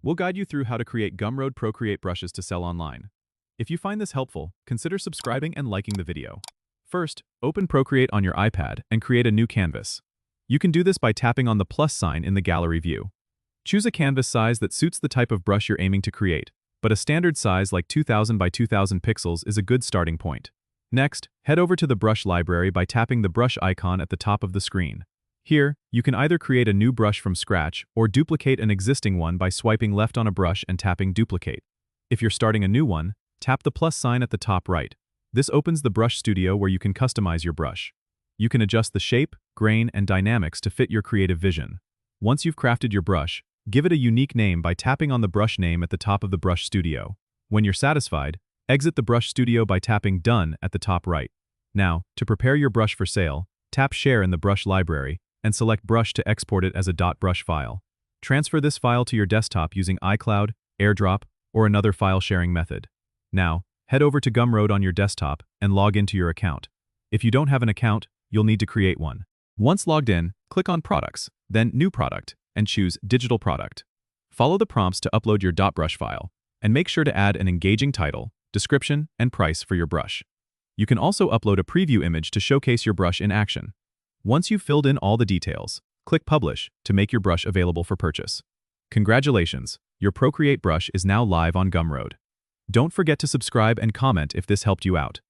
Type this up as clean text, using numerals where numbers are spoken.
We'll guide you through how to create Gumroad Procreate brushes to sell online. If you find this helpful, consider subscribing and liking the video. First, open Procreate on your iPad and create a new canvas. You can do this by tapping on the plus sign in the gallery view. Choose a canvas size that suits the type of brush you're aiming to create, but a standard size like 2000 by 2000 pixels is a good starting point. Next, head over to the brush library by tapping the brush icon at the top of the screen. Here, you can either create a new brush from scratch or duplicate an existing one by swiping left on a brush and tapping Duplicate. If you're starting a new one, tap the plus sign at the top right. This opens the brush studio where you can customize your brush. You can adjust the shape, grain, and dynamics to fit your creative vision. Once you've crafted your brush, give it a unique name by tapping on the brush name at the top of the brush studio. When you're satisfied, exit the brush studio by tapping Done at the top right. Now, to prepare your brush for sale, tap Share in the brush library and select Brush to export it as a .brush file. Transfer this file to your desktop using iCloud, AirDrop, or another file sharing method. Now, head over to Gumroad on your desktop and log into your account. If you don't have an account, you'll need to create one. Once logged in, click on Products, then New Product, and choose Digital Product. Follow the prompts to upload your .brush file, and make sure to add an engaging title, description, and price for your brush. You can also upload a preview image to showcase your brush in action. Once you've filled in all the details, click Publish to make your brush available for purchase. Congratulations, your Procreate brush is now live on Gumroad. Don't forget to subscribe and comment if this helped you out.